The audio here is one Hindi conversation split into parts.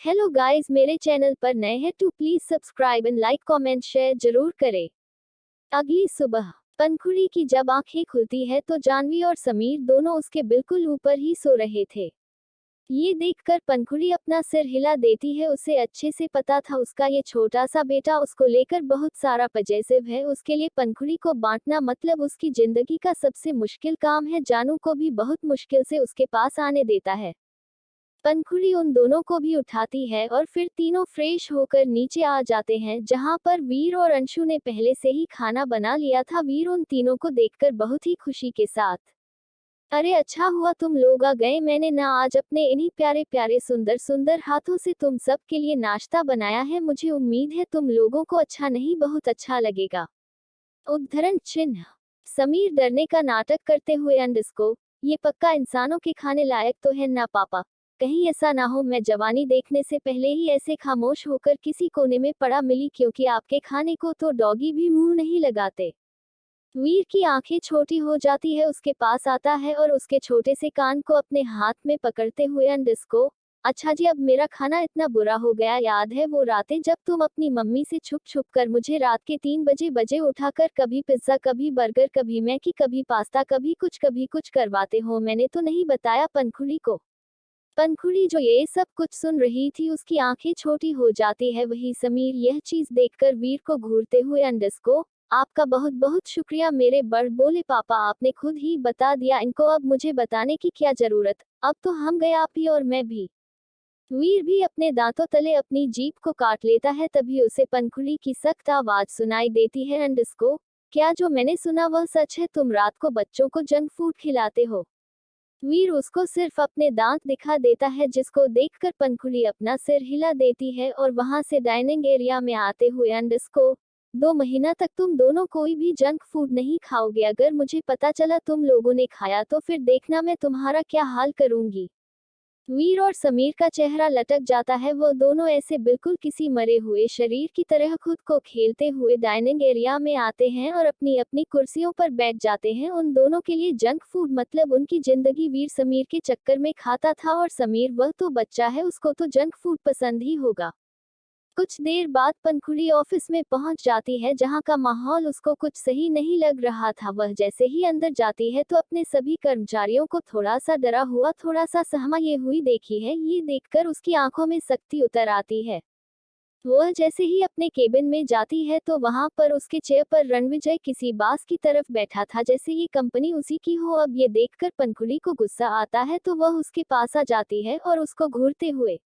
हेलो गाइस, मेरे चैनल पर नए हैं तो please subscribe and like comment share जरूर करें। अगली सुबह पंखुड़ी की जब आंखें खुलती है तो जानवी और समीर दोनों उसके बिल्कुल ऊपर ही सो रहे थे। ये देखकर पंखुड़ी अपना सिर हिला देती है। उसे अच्छे से पता था उसका ये छोटा सा बेटा उसको लेकर बहुत सारा पजेसिव है। उसके लिए पंखुड़ी को बांटना मतलब उसकी जिंदगी का सबसे मुश्किल काम है। जानू को भी बहुत मुश्किल से उसके पास आने देता है। पंखुड़ी उन दोनों को भी उठाती है और फिर तीनों फ्रेश होकर नीचे आ जाते हैं, जहां पर वीर और अंशु ने पहले से ही खाना बना लिया था। वीर उन तीनों को देखकर बहुत ही खुशी के साथ, अरे अच्छा हुआ तुम लोग आ गए, मैंने ना आज अपने इन्हीं प्यारे प्यारे सुंदर सुंदर हाथों से तुम सब के लिए नाश्ता बनाया है। मुझे उम्मीद है तुम लोगों को अच्छा नहीं बहुत अच्छा लगेगा। उद्धरण चिन्ह। समीर डरने का नाटक करते हुए अंडस्को, ये पक्का इंसानों के खाने लायक तो है ना पापा? कहीं ऐसा ना हो मैं जवानी देखने से पहले ही ऐसे खामोश होकर किसी कोने में पड़ा मिली, क्योंकि आपके खाने को तो डॉगी भी मुंह नहीं लगाते। वीर की आंखें छोटी हो जाती है, उसके पास आता है और उसके छोटे से कान को अपने हाथ में पकड़ते हुए अंडस्को, अच्छा जी अब मेरा खाना इतना बुरा हो गया। याद है वो रातें जब तुम अपनी मम्मी से छुप छुप कर मुझे रात के 3 बजे बजे उठाकर कभी पिज्जा कभी बर्गर कभी मैगी कभी पास्ता कभी कुछ करवाते हो? मैंने तो नहीं बताया पंखुड़ी को। पंखुड़ी जो ये सब कुछ सुन रही थी उसकी आंखें छोटी हो जाती है। वही समीर यह चीज देखकर वीर को घूरते हुए अंडस्को, आपका बहुत बहुत शुक्रिया मेरे बड़ बोले पापा, आपने खुद ही बता दिया इनको, अब मुझे बताने की क्या जरूरत, अब तो हम गए आप ही और मैं भी। वीर भी अपने दांतों तले अपनी जीभ को काट लेता है। तभी उसे पंखुड़ी की सख्त आवाज सुनाई देती है, अंडस्को क्या जो मैंने सुना वह सच है? तुम रात को बच्चों को जंक फूड खिलाते हो? वीर उसको सिर्फ अपने दांत दिखा देता है, जिसको देखकर पंखुड़ी अपना सिर हिला देती है और वहां से डाइनिंग एरिया में आते हुए अंडस्को, 2 महीना तक तुम दोनों कोई भी जंक फूड नहीं खाओगे। अगर मुझे पता चला तुम लोगों ने खाया तो फिर देखना मैं तुम्हारा क्या हाल करूंगी। वीर और समीर का चेहरा लटक जाता है। वो दोनों ऐसे बिल्कुल किसी मरे हुए शरीर की तरह खुद को खेलते हुए डाइनिंग एरिया में आते हैं और अपनी अपनी कुर्सियों पर बैठ जाते हैं। उन दोनों के लिए जंक फूड मतलब उनकी जिंदगी। वीर समीर के चक्कर में खाता था और समीर वह तो बच्चा है, उसको तो जंक फूड पसंद ही होगा। कुछ देर बाद पंखुड़ी ऑफिस में पहुंच जाती है, जहां का माहौल उसको कुछ सही नहीं लग रहा था। वह जैसे ही अंदर जाती है तो अपने सभी कर्मचारियों को थोड़ा सा डरा हुआ थोड़ा सा सहमा ये हुई देखी है। ये देखकर उसकी आंखों में सख्ती उतर आती है। वह जैसे ही अपने केबिन में जाती है तो वहां पर उसके चेयर पर रणविजय किसी बास की तरफ बैठा था, जैसे ये कंपनी उसी की हो। अब ये देखकर पंखुड़ी को गुस्सा आता है तो वह उसके पास आ जाती है और उसको घूरते हुए,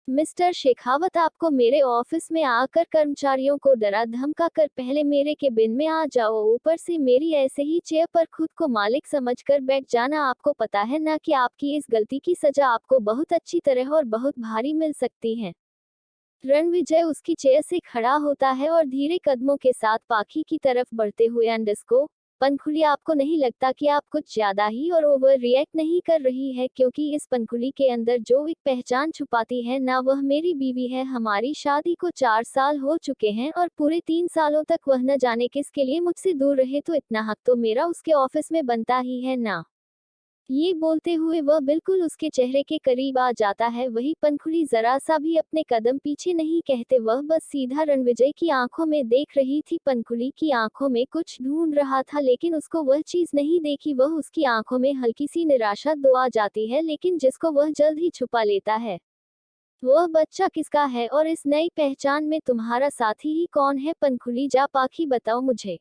मिस्टर शेखावत आपको मेरे ऑफिस में आकर कर्मचारियों को डरा धमका कर पहले मेरे केबिन में आ जाओ, ऊपर से मेरी ऐसे ही चेयर पर खुद को मालिक समझकर बैठ जाना। आपको पता है ना कि आपकी इस गलती की सजा आपको बहुत अच्छी तरह और बहुत भारी मिल सकती है। रणविजय उसकी चेयर से खड़ा होता है और धीरे कदमों के साथ पाखी की तरफ बढ़ते हुए अंडस्को, पंखुड़ी आपको नहीं लगता कि आप कुछ ज्यादा ही और ओवर रिएक्ट नहीं कर रही है? क्योंकि इस पंखुड़ी के अंदर जो एक पहचान छुपाती है ना, वह मेरी बीवी है। हमारी शादी को 4 साल हो चुके हैं और पूरे 3 सालों तक वह न जाने किसके लिए मुझसे दूर रहे, तो इतना हक तो मेरा उसके ऑफिस में बनता ही है ना। ये बोलते हुए वह बिल्कुल उसके चेहरे के करीब आ जाता है। वही पंखुड़ी जरा सा भी अपने कदम पीछे नहीं कहते, वह बस सीधा रणविजय की आंखों में देख रही थी। पंखुड़ी की आंखों में कुछ ढूंढ रहा था लेकिन उसको वह चीज नहीं देखी। वह उसकी आंखों में हल्की सी निराशा दो आ जाती है, लेकिन जिसको वह जल्द ही छुपा लेता है। वह बच्चा किसका है और इस नई पहचान में तुम्हारा साथी ही कौन है? पंखुड़ी जा पाखी बताओ मुझे।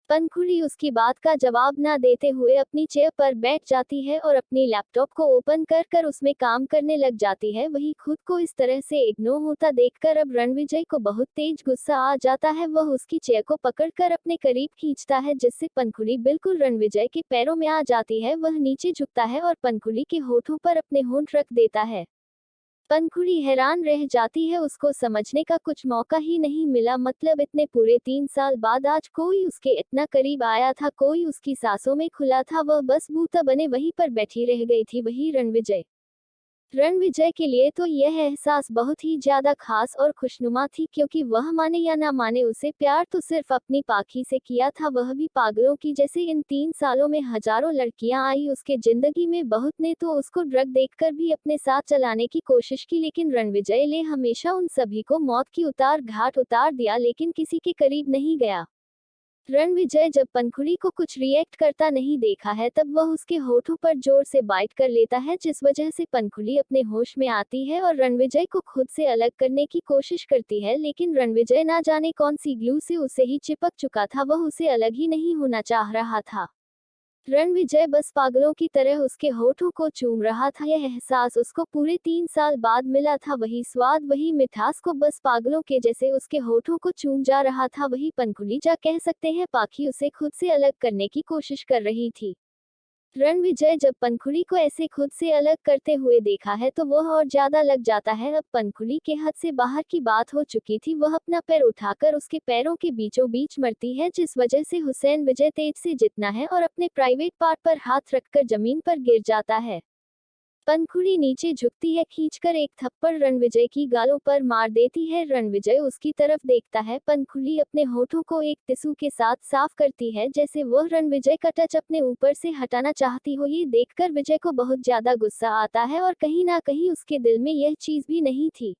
पंखुड़ी उसकी बात का जवाब न देते हुए अपनी चेयर पर बैठ जाती है और अपनी लैपटॉप को ओपन कर कर उसमें काम करने लग जाती है। वही खुद को इस तरह से इग्नोर होता देखकर अब रणविजय को बहुत तेज गुस्सा आ जाता है। वह उसकी चेयर को पकड़कर अपने करीब खींचता है, जिससे पंखुड़ी बिल्कुल रणविजय के पैरों में आ जाती है। वह नीचे झुकता है और पंखुड़ी के होठों पर अपने होंठ रख देता है। पंखुड़ी हैरान रह जाती है, उसको समझने का कुछ मौका ही नहीं मिला। मतलब इतने पूरे 3 साल बाद आज कोई उसके इतना करीब आया था, कोई उसकी सांसों में खुला था। वह बस बूता बने वहीं पर बैठी रह गई थी, वही रणविजय। रणविजय के लिए तो यह एहसास बहुत ही ज्यादा खास और खुशनुमा थी, क्योंकि वह माने या ना माने उसे प्यार तो सिर्फ अपनी पाखी से किया था, वह भी पागलों की जैसे। इन 3 सालों में हजारों लड़कियां आई उसके जिंदगी में, बहुत ने तो उसको ड्रग देखकर भी अपने साथ चलाने की कोशिश की, लेकिन रणविजय ने हमेशा उन सभी को मौत की उतार घाट उतार दिया, लेकिन किसी के करीब नहीं गया। रणविजय जब पंखुड़ी को कुछ रिएक्ट करता नहीं देखा है, तब वह उसके होठों पर जोर से बाइट कर लेता है, जिस वजह से पंखुड़ी अपने होश में आती है और रणविजय को खुद से अलग करने की कोशिश करती है, लेकिन रणविजय ना जाने कौन सी ग्लू से उसे ही चिपक चुका था, वह उसे अलग ही नहीं होना चाह रहा था। रणविजय बस पागलों की तरह उसके होठों को चूम रहा था। यह एहसास उसको पूरे 3 साल बाद मिला था, वही स्वाद वही मिठास को बस पागलों के जैसे उसके होठों को चूम जा रहा था। वही पंखुड़ी जा कह सकते हैं पाखी उसे खुद से अलग करने की कोशिश कर रही थी। रणविजय जब पंखुड़ी को ऐसे खुद से अलग करते हुए देखा है तो वह और ज्यादा लग जाता है। अब पंखुड़ी के हद से बाहर की बात हो चुकी थी, वह अपना पैर उठाकर उसके पैरों के बीचों बीच मरती है, जिस वजह से हुसैन विजय तेज से जितना है और अपने प्राइवेट पार्ट पर हाथ रखकर जमीन पर गिर जाता है। पंखुड़ी नीचे झुकती है, खींचकर एक थप्पड़ रणविजय की गालों पर मार देती है। रणविजय उसकी तरफ देखता है, पंखुड़ी अपने होठों को एक टिश्यू के साथ साफ करती है, जैसे वह रणविजय का टच अपने ऊपर से हटाना चाहती हो। ये देखकर विजय को बहुत ज्यादा गुस्सा आता है और कहीं ना कहीं उसके दिल में यह चीज भी नहीं थी।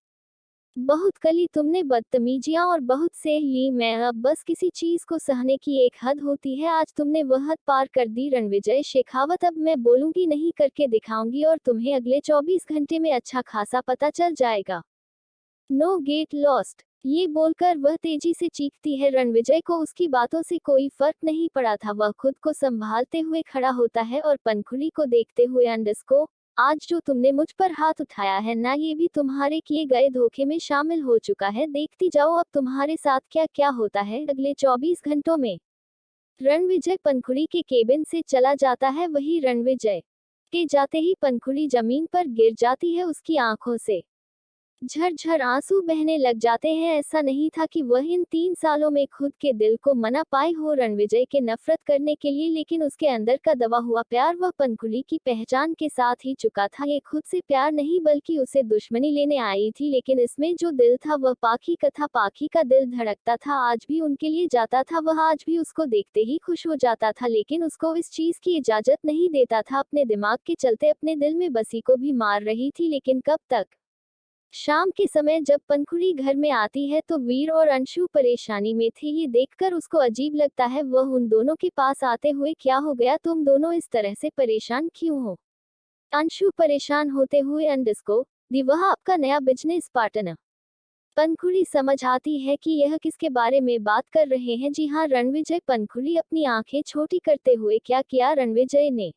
बहुत कली तुमने बदतमीजियां और बहुत सह ली, मैं अब बस किसी चीज को सहने की एक हद होती है, आज तुमने वह हद पार कर दी रणविजय शेखावत। अब मैं बोलूंगी नहीं करके दिखाऊंगी और तुम्हें अगले 24 घंटे में अच्छा खासा पता चल जाएगा। Know get lost. ये बोलकर वह तेजी से चीखती है। रणविजय को उसकी बातों से कोई फर्क नहीं पड़ा था, वह खुद को संभालते हुए खड़ा होता है और पंखुड़ी को देखते हुए अंडस्को, आज जो तुमने मुझ पर हाथ उठाया है ना, ये भी तुम्हारे किए गए धोखे में शामिल हो चुका है। देखती जाओ अब तुम्हारे साथ क्या क्या होता है अगले 24 घंटों में। रणविजय पंखुड़ी के केबिन से चला जाता है। वही रणविजय के जाते ही पंखुड़ी जमीन पर गिर जाती है, उसकी आंखों से झरझर आंसू बहने लग जाते हैं। ऐसा नहीं था कि वह इन 3 सालों में खुद के दिल को मना पाए हो रणविजय के नफरत करने के लिए, लेकिन उसके अंदर का दबा हुआ प्यार वह पंखुड़ी की पहचान के साथ ही चुका था। ये खुद से प्यार नहीं बल्कि उसे दुश्मनी लेने आई थी, लेकिन इसमें जो दिल था वह पाखी का था। पाखी का दिल धड़कता था, आज भी उनके लिए जाता था, वह आज भी उसको देखते ही खुश हो जाता था, लेकिन उसको इस चीज की इजाजत नहीं देता था। अपने दिमाग के चलते अपने दिल में बसी को भी मार रही थी, लेकिन कब तक। शाम के समय जब पंखुड़ी घर में आती है तो वीर और अंशु परेशानी में थे। ये देखकर उसको अजीब लगता है, वह उन दोनों के पास आते हुए, क्या हो गया, तुम दोनों इस तरह से परेशान क्यों हो। अंशु परेशान होते हुए अंडस्को, दी वह आपका नया बिजनेस पार्टनर। पंखुड़ी समझ आती है कि यह किसके बारे में बात कर रहे हैं। जी हाँ, रणविजय। पंखुड़ी अपनी आंखें छोटी करते हुए, क्या किया रणविजय ने।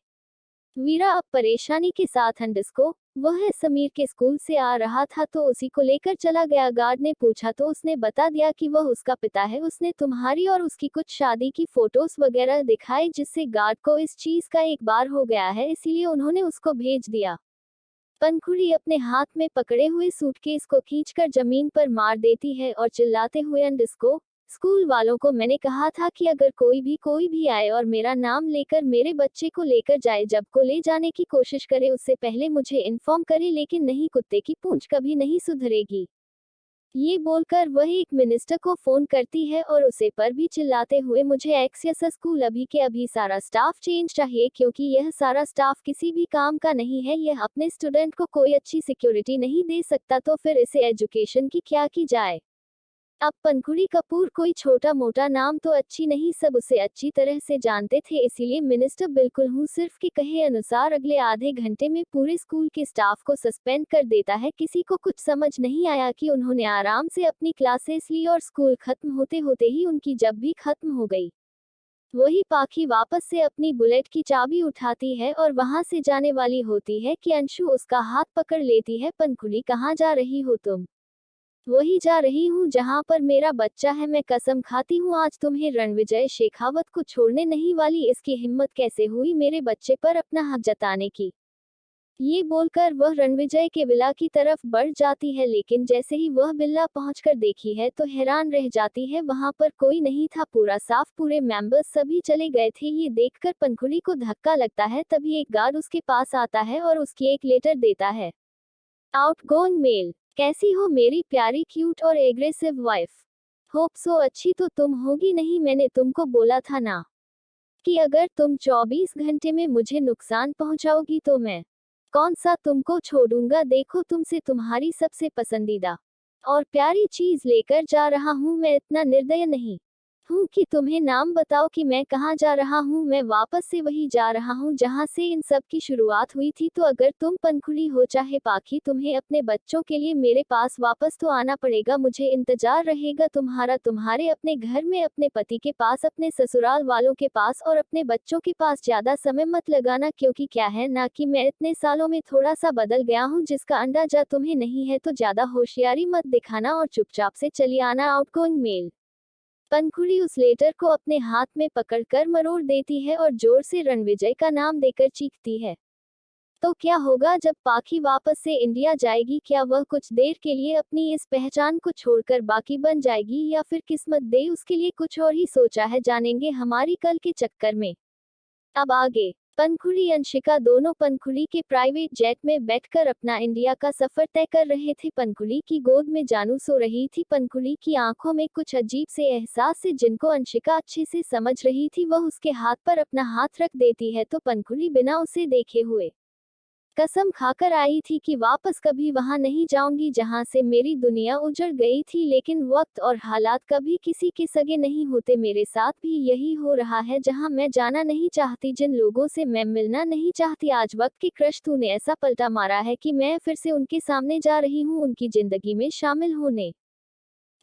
वीरा अब परेशानी के साथ अंडस्को, वह समीर के स्कूल से आ रहा था तो उसी को लेकर चला गया। गार्ड ने पूछा तो उसने बता दिया कि वह उसका पिता है। उसने तुम्हारी और उसकी कुछ शादी की फोटोज वगैरह दिखाई, जिससे गार्ड को इस चीज का एक बार हो गया है, इसीलिए उन्होंने उसको भेज दिया। पंखुड़ी अपने हाथ में पकड़े हुए सूटकेस को खींचकर जमीन पर मार देती है और चिल्लाते हुए अंडस्को, स्कूल वालों को मैंने कहा था कि अगर कोई भी आए और मेरा नाम लेकर मेरे बच्चे को लेकर जाए, जब को ले जाने की कोशिश करे उससे पहले मुझे इन्फॉर्म करे, लेकिन नहीं, कुत्ते की पूंछ कभी नहीं सुधरेगी। ये बोलकर वह एक मिनिस्टर को फोन करती है और उसे पर भी चिल्लाते हुए, मुझे एक्सेस स्कूल अभी के अभी सारा स्टाफ चेंज चाहिए, क्योंकि यह सारा स्टाफ किसी भी काम का नहीं है। यह अपने स्टूडेंट को कोई अच्छी सिक्योरिटी नहीं दे सकता, तो फिर इसे एजुकेशन की क्या की जाए। अब पंखुड़ी कपूर कोई छोटा मोटा नाम तो अच्छी नहीं, सब उसे अच्छी तरह से जानते थे, इसीलिए मिनिस्टर बिल्कुल हूँ सिर्फ के कहे अनुसार अगले आधे घंटे में पूरे स्कूल के स्टाफ को सस्पेंड कर देता है। किसी को कुछ समझ नहीं आया कि उन्होंने आराम से अपनी क्लासेस ली और स्कूल खत्म होते होते ही उनकी जब भी खत्म हो गई। वही पाखी वापस से अपनी बुलेट की चाबी उठाती है और वहां से जाने वाली होती है कि अंशु उसका हाथ पकड़ लेती है। पंखुड़ी, कहाँ जा रही हो तुम। वही जा रही हूँ जहाँ पर मेरा बच्चा है, मैं कसम खाती हूँ आज तुम्हें रणविजय शेखावत को छोड़ने नहीं वाली। इसकी हिम्मत कैसे हुई मेरे बच्चे पर अपना हक जताने की। ये बोलकर वह रणविजय के विला की तरफ बढ़ जाती है, लेकिन जैसे ही वह बिल्ला पहुंचकर देखी है तो हैरान रह जाती है, वहां पर कोई नहीं था, पूरा साफ, पूरे मेंबर्स सभी चले गए थे। ये देखकर पंखुड़ी को धक्का लगता है, तभी एक गार्ड उसके पास आता है और उसकी एक लेटर देता है। Outgoing mail. कैसी हो मेरी प्यारी क्यूट और एग्रेसिव वाइफ। होप सो अच्छी तो तुम होगी नहीं, मैंने तुमको बोला था ना कि अगर तुम 24 घंटे में मुझे नुकसान पहुंचाओगी तो मैं कौन सा तुमको छोड़ूंगा। देखो तुमसे तुम्हारी सबसे पसंदीदा और प्यारी चीज लेकर जा रहा हूँ। मैं इतना निर्दय नहीं हूँ कि तुम्हें नाम बताओ कि मैं कहाँ जा रहा हूँ। मैं वापस से वही जा रहा हूँ जहाँ से इन सब की शुरुआत हुई थी। तो अगर तुम पंखुड़ी हो चाहे पाखी, तुम्हें अपने बच्चों के लिए मेरे पास वापस तो आना पड़ेगा। मुझे इंतजार रहेगा तुम्हारा, तुम्हारे अपने घर में, अपने पति के पास, अपने ससुराल वालों के पास और अपने बच्चों के पास। ज्यादा समय मत लगाना, क्योंकि क्या है ना कि मैं इतने सालों में थोड़ा सा बदल गया हूँ जिसका अंदाजा तुम्हें नहीं है। तो ज्यादा होशियारी मत दिखाना और चुपचाप से चली आना। Outgoing mail. पंखुड़ी उस लेटर को अपने हाथ में पकड़कर मरोड़ देती है और जोर से रणविजय का नाम देकर चीखती है। तो क्या होगा जब पाखी वापस से इंडिया जाएगी? क्या वह कुछ देर के लिए अपनी इस पहचान को छोड़कर बाकी बन जाएगी, या फिर किस्मत दे उसके लिए कुछ और ही सोचा है? जानेंगे हमारी कल के चक्कर में। अब आगे। पंखुड़ी अंशिका दोनों पंखुड़ी के प्राइवेट जेट में बैठकर अपना इंडिया का सफर तय कर रहे थे। पंखुड़ी की गोद में जानू सो रही थी। पंखुड़ी की आंखों में कुछ अजीब से एहसास से जिनको अंशिका अच्छे से समझ रही थी। वह उसके हाथ पर अपना हाथ रख देती है तो पंखुड़ी बिना उसे देखे हुए कसम खाकर आई थी कि वापस कभी वहां नहीं जाऊंगी जहां से मेरी दुनिया उजड़ गई थी। लेकिन वक्त और हालात कभी किसी के सगे नहीं होते। मेरे साथ भी यही हो रहा है। जहां मैं जाना नहीं चाहती, जिन लोगों से मैं मिलना नहीं चाहती, आज वक्त के क्रश तूने ऐसा पलटा मारा है कि मैं फिर से उनके सामने जा रही हूँ, उनकी जिंदगी में शामिल होने।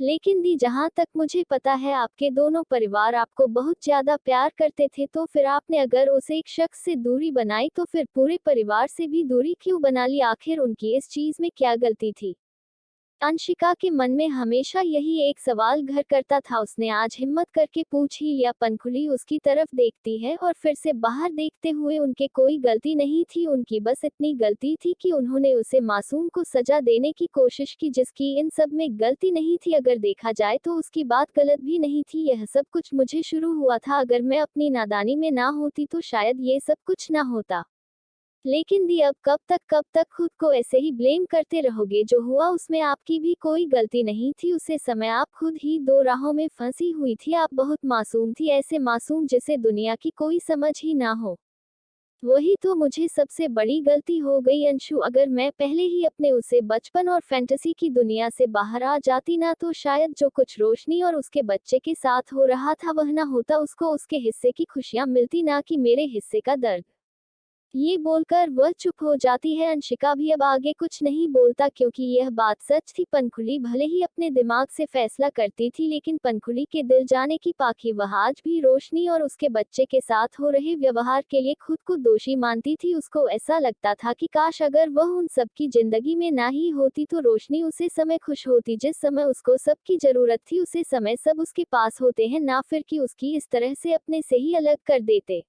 लेकिन दी, जहां तक मुझे पता है आपके दोनों परिवार आपको बहुत ज्यादा प्यार करते थे। तो फिर आपने अगर उस एक शख्स से दूरी बनाई तो फिर पूरे परिवार से भी दूरी क्यों बना ली? आखिर उनकी इस चीज में क्या गलती थी? अंशिका के मन में हमेशा यही एक सवाल घर करता था। उसने आज हिम्मत करके पूछ ही लिया। पंखुड़ी उसकी तरफ देखती है और फिर से बाहर देखते हुए, उनके कोई गलती नहीं थी, उनकी बस इतनी गलती थी कि उन्होंने उसे मासूम को सजा देने की कोशिश की जिसकी इन सब में गलती नहीं थी। अगर देखा जाए तो उसकी बात गलत भी नहीं थी। यह सब कुछ मुझे शुरू हुआ था। अगर मैं अपनी नादानी में ना होती तो शायद ये सब कुछ ना होता। लेकिन दी, अब कब तक खुद को ऐसे ही ब्लेम करते रहोगे? जो हुआ उसमें आपकी भी कोई गलती नहीं थी। उसे समय आप खुद ही दो राहों में फंसी हुई थी। आप बहुत मासूम थी, ऐसे मासूम जिसे दुनिया की कोई समझ ही ना हो। वही तो मुझे सबसे बड़ी गलती हो गई अंशु। अगर मैं पहले ही अपने उसे बचपन और फैंटेसी की दुनिया से बाहर आ जाती ना, तो शायद जो कुछ रोशनी और उसके बच्चे के साथ हो रहा था वह ना होता। उसको उसके हिस्से की खुशियां मिलती, ना कि मेरे हिस्से का दर्द। ये बोलकर वह चुप हो जाती है। अंशिका भी अब आगे कुछ नहीं बोलता, क्योंकि यह बात सच थी। पंखुड़ी भले ही अपने दिमाग से फैसला करती थी, लेकिन पंखुड़ी के दिल जाने की पाखी वह आज भी रोशनी और उसके बच्चे के साथ हो रहे व्यवहार के लिए खुद को दोषी मानती थी। उसको ऐसा लगता था कि काश अगर वह उन सबकी जिंदगी में ना ही होती तो रोशनी उसे समय खुश होती। जिस समय उसको सबकी जरूरत थी उसे समय सब उसके पास होते हैं, ना फिर कि उसकी इस तरह से अपने से ही अलग कर देते।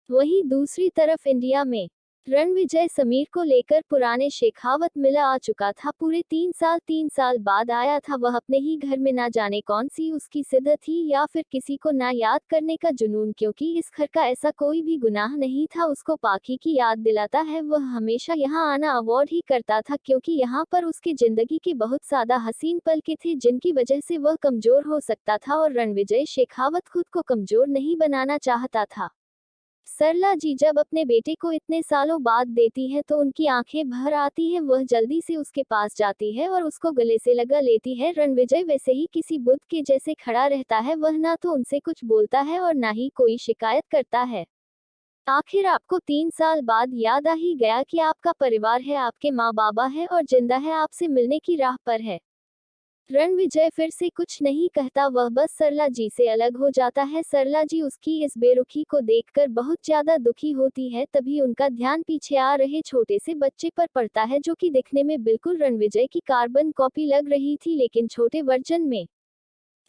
वहीं दूसरी तरफ इंडिया में रणविजय समीर को लेकर पुराने शेखावत मिला आ चुका था। पूरे 3 साल बाद आया था वह अपने ही घर में। ना जाने कौन सी उसकी सिद्दत थी, या फिर किसी को ना याद करने का जुनून, क्योंकि इस घर का ऐसा कोई भी गुनाह नहीं था। उसको पाखी की याद दिलाता है। वह हमेशा यहाँ आना अवॉइड ही करता था, क्योंकि यहाँ पर उसके जिंदगी के बहुत सादा हसीन पल के थे जिनकी वजह से वह कमजोर हो सकता था, और रणविजय शेखावत खुद को कमजोर नहीं बनाना चाहता था। सरला जी जब अपने बेटे को इतने सालों बाद देती है तो उनकी आंखें भर आती हैं। वह जल्दी से उसके पास जाती है और उसको गले से लगा लेती है। रणविजय वैसे ही किसी बुत के जैसे खड़ा रहता है। वह ना तो उनसे कुछ बोलता है और ना ही कोई शिकायत करता है। आखिर आपको 3 साल बाद याद आ ही गया कि आपका परिवार है, आपके माँ बाबा है और जिंदा है, आपसे मिलने की राह पर है। रणविजय फिर से कुछ नहीं कहता, वह बस सरला जी से अलग हो जाता है। सरला जी उसकी इस बेरुखी को देखकर बहुत ज्यादा दुखी होती है। तभी उनका ध्यान पीछे आ रहे छोटे से बच्चे पर पड़ता है, जो कि दिखने में बिल्कुल रणविजय की कार्बन कॉपी लग रही थी, लेकिन छोटे वर्जन में।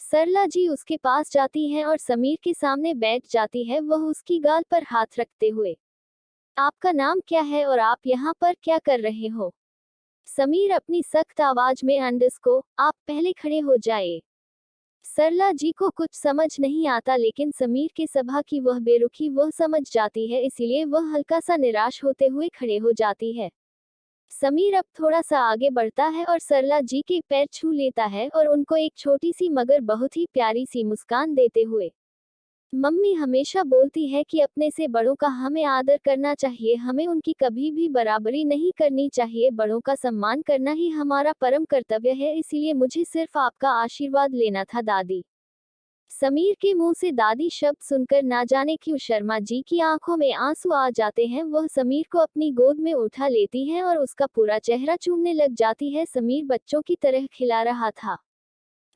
सरला जी उसके पास जाती हैं और समीर के सामने बैठ जाती है, वह उसकी गाल पर हाथ रखते हुए। आपका नाम क्या है और आप यहाँ पर क्या कर रहे हो? समीर अपनी सख्त आवाज में को आप पहले खड़े हो जाए। सरला जी को कुछ समझ नहीं आता, लेकिन समीर के सभा की वह बेरुखी वह समझ जाती है, इसीलिए वह हल्का सा निराश होते हुए खड़े हो जाती है। समीर अब थोड़ा सा आगे बढ़ता है और सरला जी के पैर छू लेता है और उनको एक छोटी सी मगर बहुत ही प्यारी सी मुस्कान देते हुए। मम्मी हमेशा बोलती है कि अपने से बड़ों का हमें आदर करना चाहिए, हमें उनकी कभी भी बराबरी नहीं करनी चाहिए, बड़ों का सम्मान करना ही हमारा परम कर्तव्य है, इसीलिए मुझे सिर्फ आपका आशीर्वाद लेना था दादी। समीर के मुंह से दादी शब्द सुनकर ना जाने क्यों शर्मा जी की आंखों में आंसू आ जाते हैं। वह समीर को अपनी गोद में उठा लेती है और उसका पूरा चेहरा चूमने लग जाती है। समीर बच्चों की तरह खिला रहा था।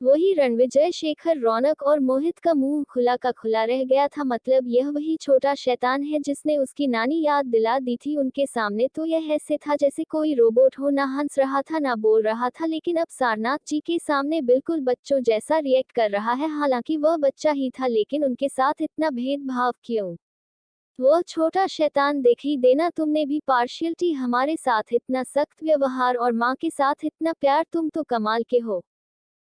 वही रणविजय, शेखर, रौनक और मोहित का मुंह खुला का खुला रह गया था। मतलब यह वही छोटा शैतान है जिसने उसकी नानी याद दिला दी थी उनके सामने। तो यह ऐसे था जैसे कोई रोबोट हो, ना हंस रहा था ना बोल रहा था, लेकिन अब सारनाथ जी के सामने बिल्कुल बच्चों जैसा रिएक्ट कर रहा है। हालांकि वह बच्चा ही था, लेकिन उनके साथ इतना भेदभाव क्यों? वह छोटा शैतान, देख ही देना, तुमने भी पार्शियलिटी, हमारे साथ इतना सख्त व्यवहार और माँ के साथ इतना प्यार, तुम तो कमाल के हो।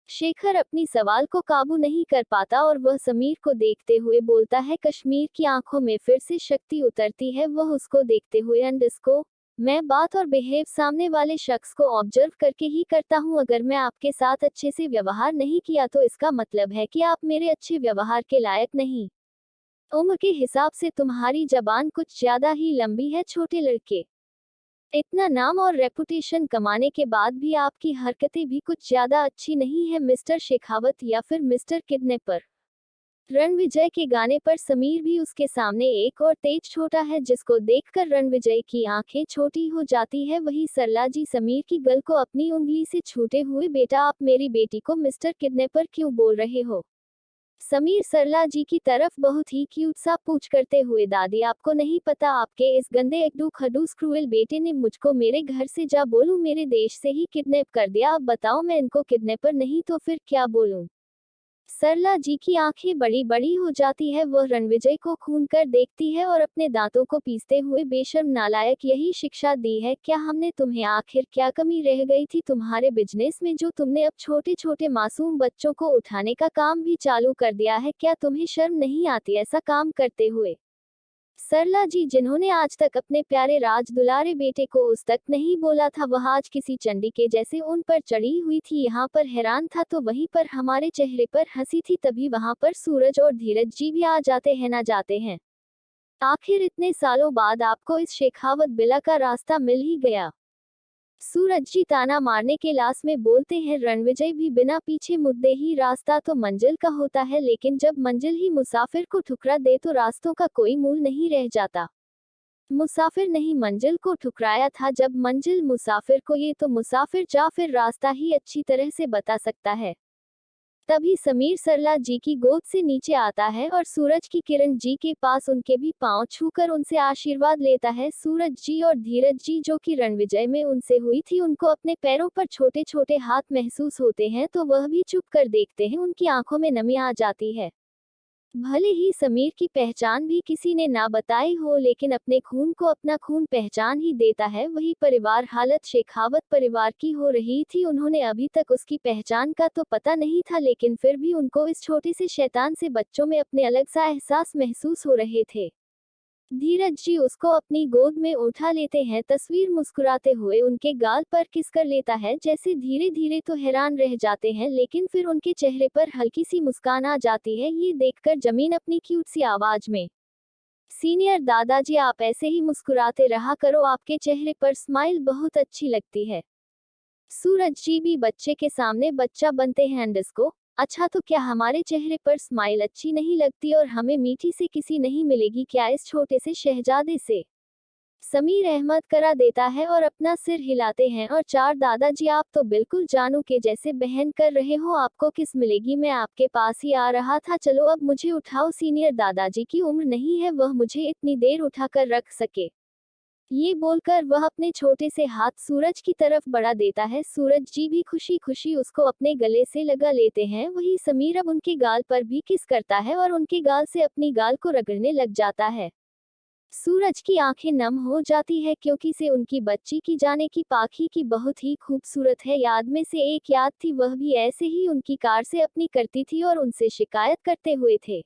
शेखर अपनी सवाल को काबू नहीं कर पाता और वह समीर को देखते हुए बोलता है। कश्मीर की आंखों में फिर से शक्ति उतरती है। वह उसको देखते हुए इसको मैं बात और बिहेव सामने वाले शख्स को ऑब्जर्व करके ही करता हूँ। अगर मैं आपके साथ अच्छे से व्यवहार नहीं किया तो इसका मतलब है कि आप मेरे अच्छे व्यवहार के लायक नहीं। उम्र के हिसाब से तुम्हारी जबान कुछ ज्यादा ही लंबी है छोटे लड़के। इतना नाम और रेपुटेशन कमाने के बाद भी आपकी हरकतें भी कुछ ज्यादा अच्छी नहीं है मिस्टर शेखावत या फिर मिस्टर किडनैपर। रणविजय के गाने पर समीर भी उसके सामने एक और तेज छोटा है जिसको देखकर रणविजय की आंखें छोटी हो जाती है। वही सरला जी समीर की गल को अपनी उंगली से छूटे हुए, बेटा आप मेरी बेटी को मिस्टर किडनैपर क्यों बोल रहे हो? समीर सरला जी की तरफ बहुत ही क्यूट सा पूछ करते हुए, दादी आपको नहीं पता, आपके इस गंदे एकदू खडूस क्रूएल बेटे ने मुझको मेरे घर से जा बोलूं मेरे देश से ही किडनैप कर दिया। अब बताओ मैं इनको किडनैपर नहीं तो फिर क्या बोलूं? सरला जी की आंखें बड़ी बड़ी हो जाती है। वह रणविजय को खून कर देखती है और अपने दांतों को पीसते हुए, बेशर्म नालायक, यही शिक्षा दी है क्या हमने तुम्हें? आखिर क्या कमी रह गई थी तुम्हारे बिजनेस में जो तुमने अब छोटे छोटे मासूम बच्चों को उठाने का काम भी चालू कर दिया है? क्या तुम्हें शर्म नहीं आती ऐसा काम करते हुए? सरला जी जिन्होंने आज तक अपने प्यारे राज दुलारे बेटे को उस तक नहीं बोला था, वह आज किसी चंडी के जैसे उन पर चढ़ी हुई थी। यहाँ पर हैरान था तो वहीं पर हमारे चेहरे पर हंसी थी, तभी वहां पर सूरज और धीरज जी भी आ जाते हैं ना जाते हैं। आखिर इतने सालों बाद आपको इस शेखावत बिला का रास्ता मिल ही गया। सूरज जी ताना मारने के लाश में बोलते हैं। रणविजय भी बिना पीछे मुद्दे ही, रास्ता तो मंजिल का होता है, लेकिन जब मंजिल ही मुसाफिर को ठुकरा दे तो रास्तों का कोई मूल नहीं रह जाता। मुसाफिर नहीं मंजिल को ठुकराया था, जब मंजिल मुसाफिर को, ये तो मुसाफिर जा फिर रास्ता ही अच्छी तरह से बता सकता है। तभी समीर सरला जी की गोद से नीचे आता है और सूरज की किरण जी के पास उनके भी पांव छूकर उनसे आशीर्वाद लेता है। सूरज जी और धीरज जी जो कि रणविजय में उनसे हुई थी, उनको अपने पैरों पर छोटे छोटे हाथ महसूस होते हैं तो वह भी चुप कर देखते हैं। उनकी आंखों में नमी आ जाती है। भले ही समीर की पहचान भी किसी ने ना बताई हो, लेकिन अपने खून को अपना खून पहचान ही देता है। वही परिवार, हालत शेखावत परिवार की हो रही थी। उन्होंने अभी तक उसकी पहचान का तो पता नहीं था, लेकिन फिर भी उनको इस छोटे से शैतान से बच्चों में अपने अलग सा एहसास महसूस हो रहे थे। धीरज जी उसको अपनी गोद में उठा लेते हैं। तस्वीर मुस्कुराते हुए उनके गाल पर किस कर लेता है, जैसे धीरे धीरे तो हैरान रह जाते हैं, लेकिन फिर उनके चेहरे पर हल्की सी मुस्कान आ जाती है। ये देखकर जमीन अपनी क्यूट सी आवाज में, सीनियर दादाजी आप ऐसे ही मुस्कुराते रहा करो, आपके चेहरे पर स्माइल बहुत अच्छी लगती है। सूरज जी भी बच्चे के सामने बच्चा बनते हैं। को अच्छा तो क्या हमारे चेहरे पर स्माइल अच्छी नहीं लगती और हमें मीठी से किसी नहीं मिलेगी क्या इस छोटे से शहजादे से? समीर अहमद करा देता है और अपना सिर हिलाते हैं और चार दादाजी आप तो बिल्कुल जानू के जैसे बहन कर रहे हो, आपको किस मिलेगी, मैं आपके पास ही आ रहा था, चलो अब मुझे उठाओ। सीनियर दादाजी की उम्र नहीं है वह मुझे इतनी देर उठाकर रख सके। ये बोलकर वह अपने छोटे से हाथ सूरज की तरफ बढ़ा देता है। सूरज जी भी खुशी खुशी उसको अपने गले से लगा लेते हैं। वही समीर अब उनके गाल पर भी किस करता है और उनके गाल से अपनी गाल को रगड़ने लग जाता है। सूरज की आंखें नम हो जाती है क्योंकि से उनकी बच्ची की जाने की पाखी की बहुत ही खूबसूरत है। याद में से एक याद थी, वह भी ऐसे ही उनकी कार से अपनी करती थी और उनसे शिकायत करते हुए थे,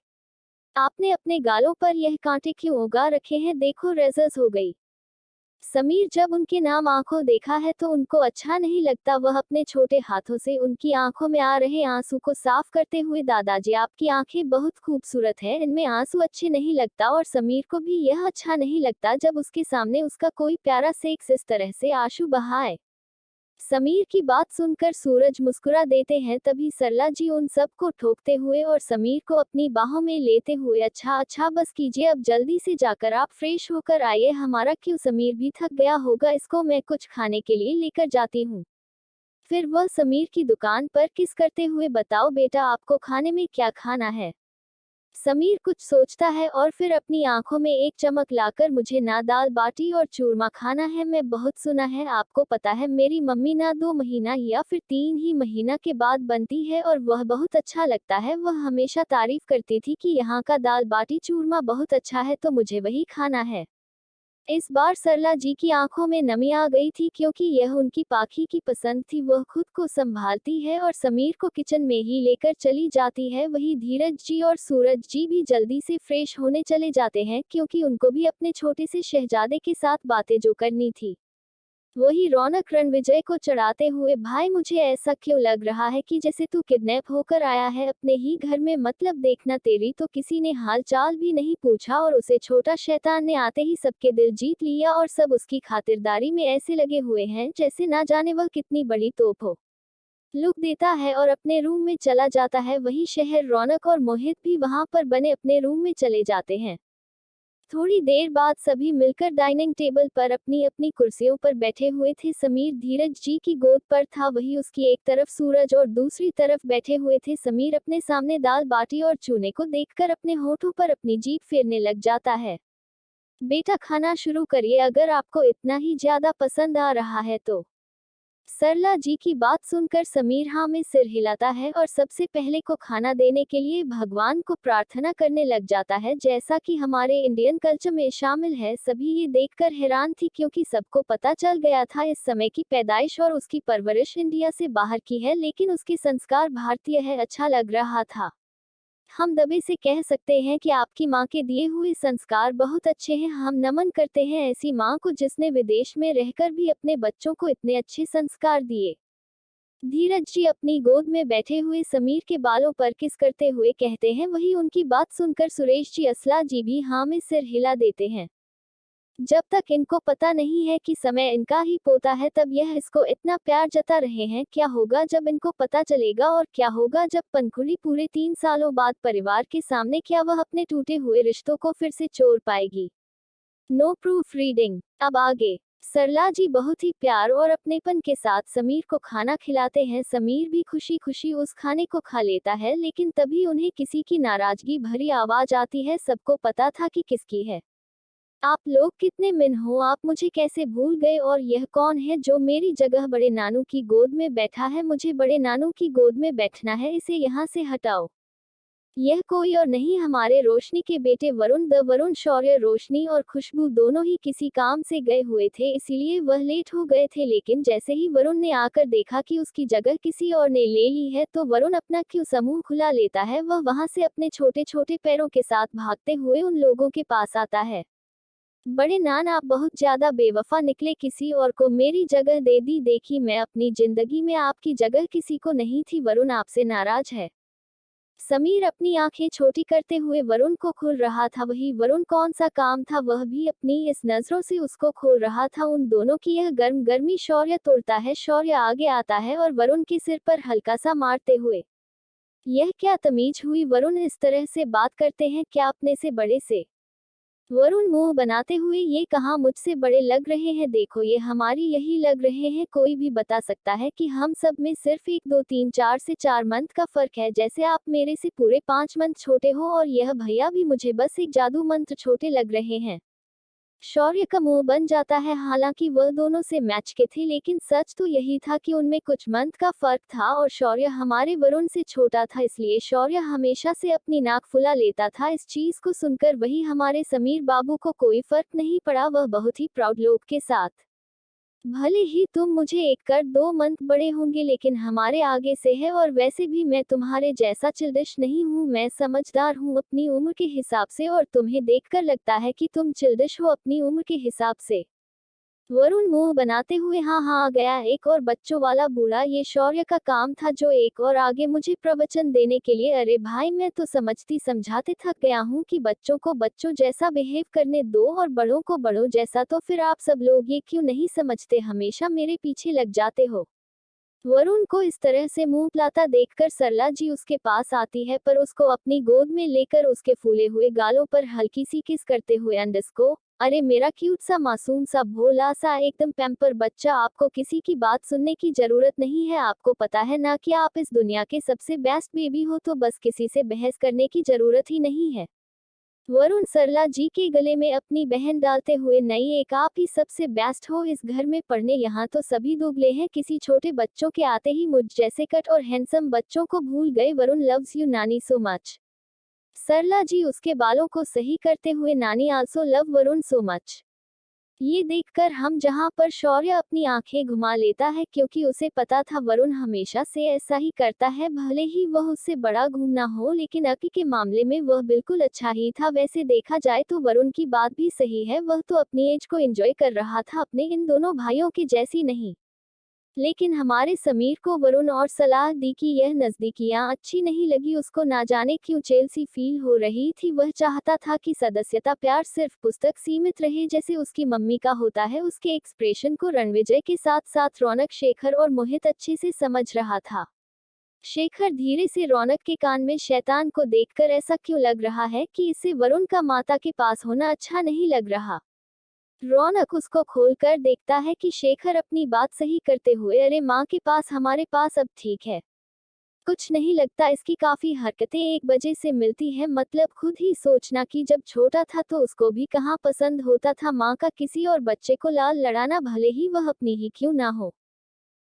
आपने अपने गालों पर यह कांटे क्यों उगा रखे हैं, देखो रेजर्स हो गई। समीर जब उनके नाम आंखों देखा है तो उनको अच्छा नहीं लगता। वह अपने छोटे हाथों से उनकी आंखों में आ रहे आंसू को साफ करते हुए, दादाजी आपकी आंखें बहुत खूबसूरत है, इनमें आंसू अच्छे नहीं लगता। और समीर को भी यह अच्छा नहीं लगता जब उसके सामने उसका कोई प्यारा सेक्स इस तरह से आंसू बहाए। समीर की बात सुनकर सूरज मुस्कुरा देते हैं। तभी सरला जी उन सब को ठोकते हुए और समीर को अपनी बाहों में लेते हुए, अच्छा अच्छा बस कीजिए, अब जल्दी से जाकर आप फ्रेश होकर आइए, हमारा क्यों समीर भी थक गया होगा, इसको मैं कुछ खाने के लिए लेकर जाती हूँ। फिर वह समीर की दुकान पर किस करते हुए, बताओ बेटा आपको खाने में क्या खाना है। समीर कुछ सोचता है और फिर अपनी आंखों में एक चमक लाकर, मुझे ना दाल बाटी और चूरमा खाना है, मैं बहुत सुना है, आपको पता है मेरी मम्मी ना 2 महीना या फिर 3 ही महीना के बाद बनती है और वह बहुत अच्छा लगता है। वह हमेशा तारीफ करती थी कि यहाँ का दाल बाटी चूरमा बहुत अच्छा है, तो मुझे वही खाना है। इस बार सरला जी की आंखों में नमी आ गई थी क्योंकि यह उनकी पाखी की पसंद थी। वह खुद को संभालती है और समीर को किचन में ही लेकर चली जाती है। वही धीरज जी और सूरज जी भी जल्दी से फ्रेश होने चले जाते हैं क्योंकि उनको भी अपने छोटे से शहजादे के साथ बातें जो करनी थी। वही रौनक रणविजय को चढ़ाते हुए, भाई मुझे ऐसा क्यों लग रहा है कि जैसे तू किडनैप होकर आया है अपने ही घर में, मतलब देखना तेरी तो किसी ने हाल चाल भी नहीं पूछा और उसे छोटा शैतान ने आते ही सबके दिल जीत लिया और सब उसकी खातिरदारी में ऐसे लगे हुए हैं जैसे ना जाने वह कितनी बड़ी तोप हो। लुक देता है और अपने रूम में चला जाता है। वही शहर रौनक और मोहित भी वहां पर बने अपने रूम में चले जाते हैं। थोड़ी देर बाद सभी मिलकर डाइनिंग टेबल पर अपनी अपनी कुर्सियों पर बैठे हुए थे। समीर धीरज जी की गोद पर था, वही उसकी एक तरफ सूरज और दूसरी तरफ बैठे हुए थे। समीर अपने सामने दाल बाटी और चूने को देखकर अपने होठों पर अपनी जीभ फेरने लग जाता है। बेटा खाना शुरू करिए, अगर आपको इतना ही ज्यादा पसंद आ रहा है तो। सरला जी की बात सुनकर समीर हाँ में सिर हिलाता है और सबसे पहले को खाना देने के लिए भगवान को प्रार्थना करने लग जाता है, जैसा कि हमारे इंडियन कल्चर में शामिल है। सभी ये देखकर हैरान थी क्योंकि सबको पता चल गया था इस समय की पैदाइश और उसकी परवरिश इंडिया से बाहर की है, लेकिन उसके संस्कार भारतीय है। अच्छा लग रहा था। हम दबे से कह सकते हैं कि आपकी माँ के दिए हुए संस्कार बहुत अच्छे हैं। हम नमन करते हैं ऐसी माँ को जिसने विदेश में रहकर भी अपने बच्चों को इतने अच्छे संस्कार दिए। धीरज जी अपनी गोद में बैठे हुए समीर के बालों पर किस करते हुए कहते हैं। वही उनकी बात सुनकर सुरेश जी असला जी भी हाँ में सिर हिला देते हैं। जब तक इनको पता नहीं है कि समय इनका ही पोता है, तब यह इसको इतना प्यार जता रहे हैं। क्या होगा जब इनको पता चलेगा, और क्या होगा जब पंखुड़ी पूरे 3 सालों बाद परिवार के सामने, क्या वह अपने टूटे हुए रिश्तों को फिर से जोड़ पाएगी। No proofreading. अब आगे सरला जी बहुत ही प्यार और अपनेपन के साथ समीर को खाना खिलाते हैं। समीर भी खुशी खुशी उस खाने को खा लेता है, लेकिन तभी उन्हें किसी की नाराजगी भरी आवाज आती है। सबको पता था कि किसकी है। आप लोग कितने मिन हो, आप मुझे कैसे भूल गए, और यह कौन है जो मेरी जगह बड़े नानू की गोद में बैठा है। मुझे बड़े नानू की गोद में बैठना है, इसे यहाँ से हटाओ। यह कोई और नहीं, हमारे रोशनी के बेटे वरुण। द वरुण शौर्य, रोशनी और खुशबू दोनों ही किसी काम से गए हुए थे, इसीलिए वह लेट हो गए थे। लेकिन जैसे ही वरुण ने आकर देखा कि उसकी जगह किसी और ने ले ली है, तो वरुण अपना क्यों समूह खुला लेता है। वह वहां से अपने छोटे छोटे पैरों के साथ भागते हुए उन लोगों के पास आता है। बड़े नान आप बहुत ज्यादा बेवफा निकले, किसी और को मेरी जगह दे दी। देखी, मैं अपनी जिंदगी में आपकी जगह किसी को नहीं थी। वरुण आपसे नाराज है। समीर अपनी आंखें छोटी करते हुए वरुण को खोल रहा था। वही वरुण कौन सा काम था, वह भी अपनी इस नजरों से उसको खोल रहा था। उन दोनों की यह गर्म गर्मी शौर्य तोड़ता है। शौर्य आगे आता है और वरुण के सिर पर हल्का सा मारते हुए, यह क्या तमीज हुई, वरुण इस तरह से बात करते हैं क्या अपने से बड़े से। वरुण मुंह बनाते हुए, ये कहाँ मुझसे बड़े लग रहे हैं, देखो ये हमारी यही लग रहे हैं। कोई भी बता सकता है कि हम सब में सिर्फ 1 2 3 4 से 4 मंथ का फर्क है, जैसे आप मेरे से पूरे 5 मंथ छोटे हो और यह भैया भी मुझे बस एक जादू मंत्र छोटे लग रहे हैं। शौर्य का मुंह बन जाता है। हालांकि वह दोनों से मैच के थे, लेकिन सच तो यही था कि उनमें कुछ मंथ का फर्क था और शौर्य हमारे वरुण से छोटा था, इसलिए शौर्य हमेशा से अपनी नाक फुला लेता था। इस चीज को सुनकर वही हमारे समीर बाबू को कोई फर्क नहीं पड़ा। वह बहुत ही प्राउड लोग के साथ, भले ही तुम मुझे 1 कर 2 मंथ बड़े होंगे, लेकिन हमारे आगे से है, और वैसे भी मैं तुम्हारे जैसा चिल्डिश नहीं हूँ, मैं समझदार हूँ अपनी उम्र के हिसाब से, और तुम्हें देखकर लगता है कि तुम चिल्डिश हो अपनी उम्र के हिसाब से। वरुण मुंह बनाते हुए हाँ हाँ गया। एक और बच्चों वाला बूढ़ा, ये शौर्य का काम था जो एक और आगे मुझे प्रवचन देने के लिए। अरे भाई, मैं तो समझती समझाते थक गया हूँ कि बच्चों को बच्चों जैसा बिहेव करने दो और बड़ों को बड़ों जैसा। तो फिर आप सब लोग ये क्यों नहीं समझते, हमेशा मेरे पीछे लग जाते हो। वरुण को इस तरह से मुंह फुलाता देखकर सरला जी उसके पास आती है, पर उसको अपनी गोद में लेकर उसके फूले हुए गालों पर हल्की सी किस करते हुए अंडरस्को, अरे मेरा क्यूट सा मासूम सा भोला सा एकदम पैम्पर बच्चा, आपको किसी की बात सुनने की जरूरत नहीं है। आपको पता है ना कि आप इस दुनिया के सबसे बेस्ट बेबी हो, तो बस किसी से बहस करने की जरूरत ही नहीं है। वरुण सरला जी के गले में अपनी बहन डालते हुए, नहीं, एक आप ही सबसे बेस्ट हो इस घर में पढ़ने, यहाँ तो सभी दुबले हैं, किसी छोटे बच्चों के आते ही मुझ जैसे कट और हैंडसम बच्चों को भूल गए। वरुण लव्स यू नानी सो मच। सरला जी उसके बालों को सही करते हुए, नानी also love Varun so much. ये देखकर हम जहां पर शौर्य अपनी आंखें घुमा लेता है, क्योंकि उसे पता था वरुण हमेशा से ऐसा ही करता है, भले ही वह उससे बड़ा घूमना हो, लेकिन अकी के मामले में वह बिल्कुल अच्छा ही था। वैसे देखा जाए तो वरुण की बात भी सही है, वह तो अपनी एज को एंजॉय कर रहा था, अपने इन दोनों भाइयों के जैसी नहीं। लेकिन हमारे समीर को वरुण और सलाह दी कि यह नजदीकियां अच्छी नहीं लगी। उसको ना जाने क्यों जेलसी फील हो रही थी। वह चाहता था कि सदस्यता प्यार सिर्फ पुस्तक सीमित रहे, जैसे उसकी मम्मी का होता है। उसके एक्सप्रेशन को रणविजय के साथ साथ रौनक, शेखर और मोहित अच्छे से समझ रहा था। शेखर धीरे से रौनक के कान में, शैतान को देखकर ऐसा क्यों लग रहा है कि इसे वरुण का माता के पास होना अच्छा नहीं लग रहा। रौनक उसको खोलकर देखता है कि शेखर अपनी बात सही करते हुए, अरे माँ के पास, हमारे पास अब ठीक है, कुछ नहीं लगता। इसकी काफी हरकतें 1 बजे से मिलती हैं, मतलब खुद ही सोचना कि जब छोटा था तो उसको भी कहाँ पसंद होता था माँ का किसी और बच्चे को लाल लड़ाना, भले ही वह अपनी ही क्यों ना हो।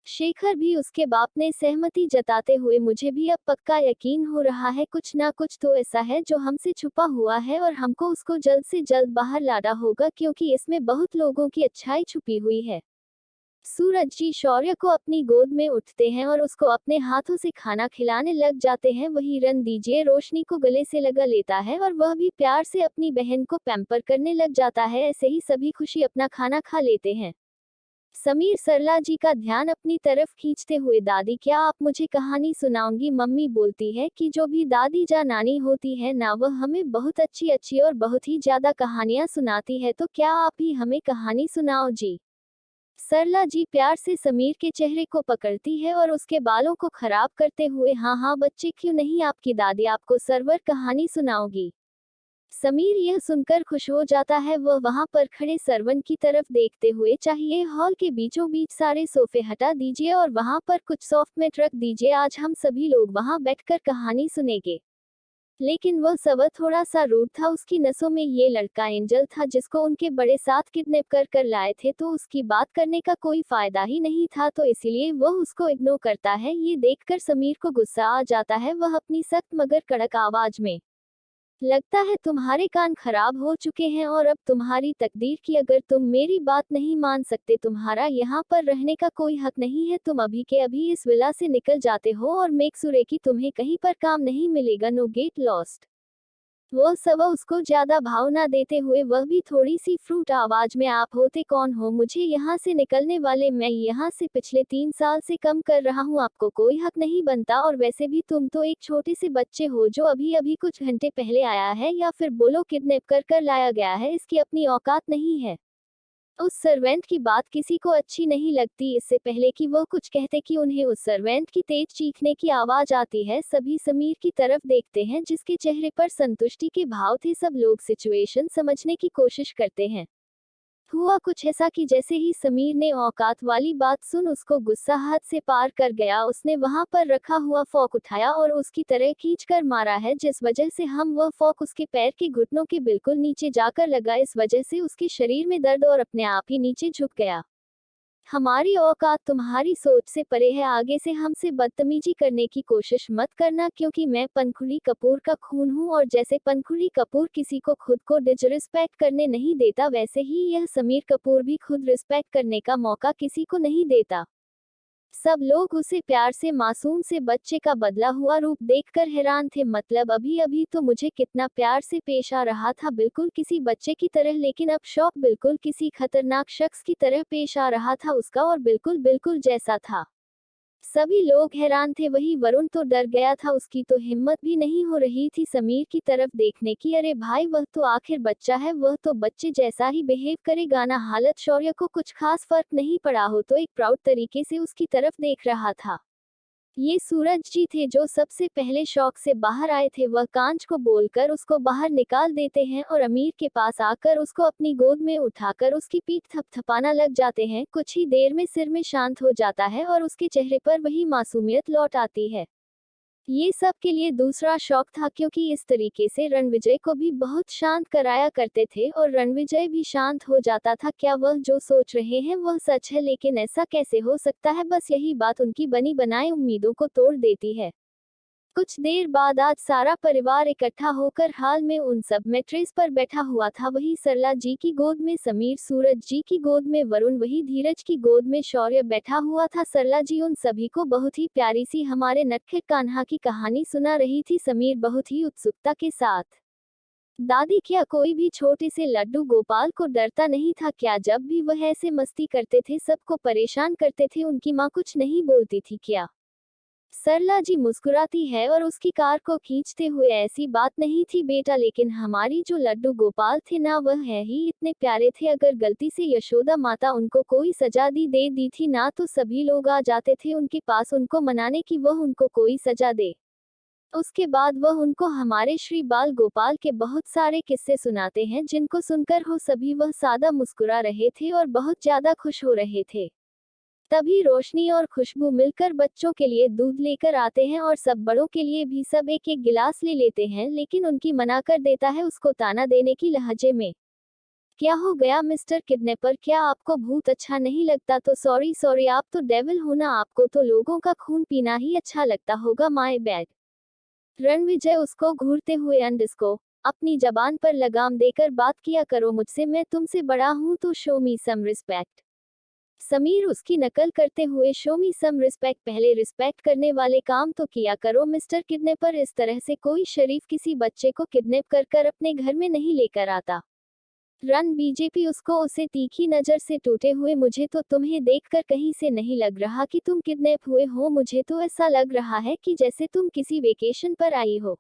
शेखर भी उसके बाप ने सहमति जताते हुए, मुझे भी अब पक्का यकीन हो रहा है कुछ ना कुछ तो ऐसा है जो हमसे छुपा हुआ है और हमको उसको जल्द से जल्द बाहर लाना होगा, क्योंकि इसमें बहुत लोगों की अच्छाई छुपी हुई है। सूरज जी शौर्य को अपनी गोद में उठते हैं और उसको अपने हाथों से खाना खिलाने लग जाते हैं। वही रन दीजिए रोशनी को गले से लगा लेता है और वह भी प्यार से अपनी बहन को पैम्पर करने लग जाता है। ऐसे ही सभी खुशी अपना खाना खा लेते हैं। समीर सरला जी का ध्यान अपनी तरफ खींचते हुए, दादी क्या आप मुझे कहानी सुनाओगी? मम्मी बोलती है कि जो भी दादी जा नानी होती है ना, वह हमें बहुत अच्छी अच्छी और बहुत ही ज्यादा कहानियां सुनाती है, तो क्या आप ही हमें कहानी सुनाओ जी। सरला जी प्यार से समीर के चेहरे को पकड़ती है और उसके बालों को खराब करते हुए, हाँ हाँ बच्चे, क्यों नहीं, आपकी दादी आपको सरवर कहानी सुनाओगी। समीर यह सुनकर खुश हो जाता है। वह वहां पर खड़े सरवन की तरफ देखते हुए, चाहिए हॉल के बीचों बीच सारे सोफे हटा दीजिए और वहां पर कुछ सॉफ्ट मैट रख दीजिए, आज हम सभी लोग वहां बैठकर कहानी सुनेंगे। लेकिन वह सवर थोड़ा सा रूड था। उसकी नसों में ये लड़का एंजल था जिसको उनके बड़े साथ किडनैप कर कर लाए थे, तो उसकी बात करने का कोई फायदा ही नहीं था, तो इसीलिए वह उसको इग्नोर करता है। ये देखकर समीर को गुस्सा आ जाता है। वह अपनी सख्त मगर कड़क आवाज में, लगता है तुम्हारे कान खराब हो चुके हैं और अब तुम्हारी तकदीर की, अगर तुम मेरी बात नहीं मान सकते, तुम्हारा यहाँ पर रहने का कोई हक नहीं है, तुम अभी के अभी इस विला से निकल जाते हो और मेक सुरे की तुम्हें कहीं पर काम नहीं मिलेगा, नो गेट लॉस्ट। वह सब उसको ज्यादा भाव ना देते हुए, वह भी थोड़ी सी फ्रूट आवाज में, आप होते कौन हो मुझे यहाँ से निकलने वाले? मैं यहाँ से पिछले 3 साल से कम कर रहा हूँ, आपको कोई हक नहीं बनता, और वैसे भी तुम तो एक छोटे से बच्चे हो जो अभी अभी कुछ घंटे पहले आया है, या फिर बोलो किडनैप कर कर लाया गया है, इसकी अपनी औकात नहीं है। उस सर्वेंट की बात किसी को अच्छी नहीं लगती। इससे पहले कि वो कुछ कहते कि उन्हें उस सर्वेंट की तेज चीखने की आवाज आती है। सभी समीर की तरफ देखते हैं जिसके चेहरे पर संतुष्टि के भाव थे। सब लोग सिचुएशन समझने की कोशिश करते हैं। हुआ कुछ ऐसा कि जैसे ही समीर ने औकात वाली बात सुन, उसको गुस्सा हद से पार कर गया। उसने वहां पर रखा हुआ फॉक उठाया और उसकी तरह खींच कर मारा है, जिस वजह से वह फॉक उसके पैर के घुटनों के बिल्कुल नीचे जाकर लगा। इस वजह से उसके शरीर में दर्द और अपने आप ही नीचे झुक गया। हमारी औकात तुम्हारी सोच से परे है, आगे से हमसे बदतमीजी करने की कोशिश मत करना, क्योंकि मैं पंखुड़ी कपूर का खून हूँ, और जैसे पंखुड़ी कपूर किसी को खुद को डिसरिस्पेक्ट करने नहीं देता, वैसे ही यह समीर कपूर भी खुद रिस्पेक्ट करने का मौका किसी को नहीं देता। सब लोग उसे प्यार से मासूम से बच्चे का बदला हुआ रूप देखकर हैरान थे। मतलब अभी अभी तो मुझे कितना प्यार से पेश आ रहा था, बिल्कुल किसी बच्चे की तरह, लेकिन अब शौक बिल्कुल किसी खतरनाक शख्स की तरह पेश आ रहा था उसका, और बिल्कुल बिल्कुल जैसा था। सभी लोग हैरान थे, वही वरुण तो डर गया था, उसकी तो हिम्मत भी नहीं हो रही थी समीर की तरफ देखने की। अरे भाई, वह तो आखिर बच्चा है, वह तो बच्चे जैसा ही बिहेव करेगा ना। हालत शौर्य को कुछ खास फर्क नहीं पड़ा हो तो एक प्राउड तरीके से उसकी तरफ देख रहा था। ये सूरज जी थे जो सबसे पहले शौक से बाहर आए थे। वह कांच को बोलकर उसको बाहर निकाल देते हैं और अमीर के पास आकर उसको अपनी गोद में उठाकर उसकी पीठ थपथपाना लग जाते हैं। कुछ ही देर में सिर में शांत हो जाता है और उसके चेहरे पर वही मासूमियत लौट आती है। ये सब के लिए दूसरा शौक था, क्योंकि इस तरीके से रणविजय को भी बहुत शांत कराया करते थे और रणविजय भी शांत हो जाता था। क्या वह जो सोच रहे हैं वह सच है? लेकिन ऐसा कैसे हो सकता है? बस यही बात उनकी बनी बनाई उम्मीदों को तोड़ देती है। कुछ देर बाद आज सारा परिवार इकट्ठा होकर हाल में उन सब मैट्रेस पर बैठा हुआ था। वही सरला जी की गोद में समीर, सूरज जी की गोद में वरुण, वही धीरज की गोद में शौर्य बैठा हुआ था। सरला जी उन सभी को बहुत ही प्यारी सी हमारे नटखट कान्हा की कहानी सुना रही थी, समीर बहुत ही उत्सुकता के साथ। दादी, क्या कोई भी छोटे से लड्डू गोपाल को डरता नहीं था क्या? जब भी वह ऐसे मस्ती करते थे, सबको परेशान करते थे, उनकी माँ कुछ नहीं बोलती थी क्या? सरला जी मुस्कुराती है और उसकी कार को खींचते हुए, ऐसी बात नहीं थी बेटा, लेकिन हमारी जो लड्डू गोपाल थे ना, वह है ही इतने प्यारे थे। अगर गलती से यशोदा माता उनको कोई सजा दे दी थी ना, तो सभी लोग आ जाते थे उनके पास उनको मनाने की वह उनको कोई सजा दे। उसके बाद वह उनको हमारे श्री बाल गोपाल के बहुत सारे किस्से सुनाते हैं, जिनको सुनकर हो सभी वह सादा मुस्कुरा रहे थे और बहुत ज्यादा खुश हो रहे थे। तभी रोशनी और खुशबू मिलकर बच्चों के लिए दूध लेकर आते हैं और सब बड़ों के लिए भी सब एक एक गिलास ले लेते हैं, लेकिन उनकी मना कर देता है उसको ताना देने की लहजे में। क्या हो गया मिस्टर किडनैपर, क्या आपको भूत अच्छा नहीं लगता? तो सॉरी सॉरी, आप तो डेविल हो ना, आपको तो लोगों का खून पीना ही अच्छा लगता होगा, माय बैड। रणविजय उसको घूरते हुए अंडस्को, अपनी जबान पर लगाम देकर बात किया करो मुझसे, मैं तुमसे बड़ा हूं तो show me some respect. Sameer उसकी नकल करते हुए, शो मी सम रिस्पेक्ट, पहले रिस्पेक्ट करने वाले काम तो किया करो मिस्टर किडनैपर। इस तरह से कोई शरीफ किसी बच्चे को किडनैप कर अपने घर में नहीं लेकर आता। रन बीजेपी उसको उसे तीखी नजर से टूटे हुए, मुझे तो तुम्हें देखकर कहीं से नहीं लग रहा कि तुम किडनैप हुए हो, मुझे तो ऐसा लग रहा है कि जैसे तुम किसी वेकेशन पर आई हो।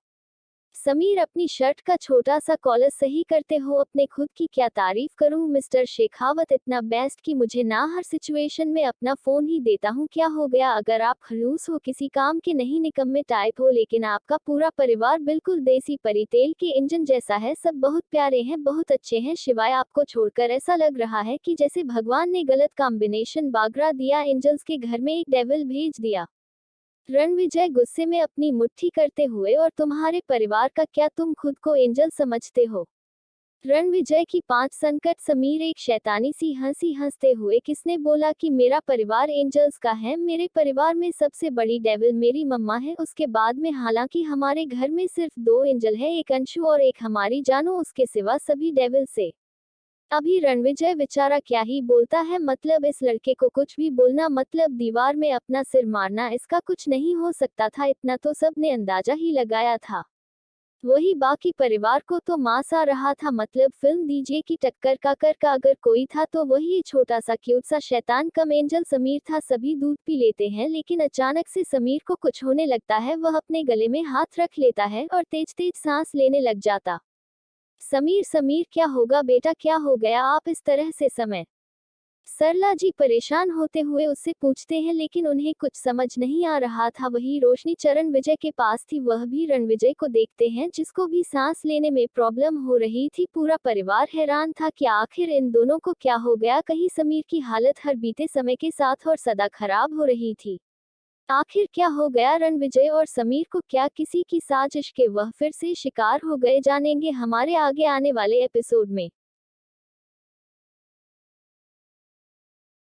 समीर, अपनी शर्ट का छोटा सा कॉलर सही करते हो, अपने खुद की क्या तारीफ करूं मिस्टर शेखावत, इतना बेस्ट कि मुझे ना हर सिचुएशन में अपना फोन ही देता हूं। क्या हो गया? अगर आप खड़ूस हो, किसी काम के नहीं, निकम्मे टाइप हो, लेकिन आपका पूरा परिवार बिल्कुल देसी परी तेल के इंजन जैसा है, सब बहुत प्यारे हैं, बहुत अच्छे हैं, शिवाय आपको छोड़कर ऐसा लग रहा है कि जैसे भगवान ने गलत कॉम्बिनेशन बागरा दिया, एंजल्स के घर में एक डेविल भेज दिया। रणविजय गुस्से में अपनी मुट्ठी करते हुए, और तुम्हारे परिवार का क्या तुम खुद को एंजल समझते हो? रणविजय की पांच संकट। समीर एक शैतानी सी हंसी हंसते हुए, किसने बोला कि मेरा परिवार एंजल्स का है? मेरे परिवार में सबसे बड़ी डेविल मेरी मम्मा है, उसके बाद में हालांकि हमारे घर में सिर्फ दो एंजल है, एक अंशु और एक हमारी जानू, उसके सिवा सभी डेविल से। अभी रणविजय बेचारा क्या ही बोलता है, मतलब इस लड़के को कुछ भी बोलना मतलब दीवार में अपना सिर मारना, इसका कुछ नहीं हो सकता था, इतना तो सबने अंदाजा ही लगाया था। वही बाकी परिवार को तो मांस आ रहा था, मतलब फिल्म दीजिए की टक्कर का अगर कोई था तो वही छोटा सा क्यूट सा शैतान कम एंजल समीर था। सभी दूध पी लेते हैं, लेकिन अचानक से समीर को कुछ होने लगता है, वह अपने गले में हाथ रख लेता है और तेज तेज सांस लेने लग जाता। समीर, समीर क्या होगा बेटा, क्या हो गया? आप इस तरह से समय। सरला जी परेशान होते हुए उससे पूछते हैं, लेकिन उन्हें कुछ समझ नहीं आ रहा था। वही रोशनी चरण विजय के पास थी, वह भी रणविजय को देखते हैं, जिसको भी सांस लेने में प्रॉब्लम हो रही थी। पूरा परिवार हैरान था कि आखिर इन दोनों को क्या हो गया। कहीं समीर की हालत हर बीते समय के साथ और सदा खराब हो रही थी। आखिर क्या हो गया रणविजय और समीर को? क्या किसी की साजिश के वह फिर से शिकार हो गए? जानेंगे हमारे आगे आने वाले एपिसोड में।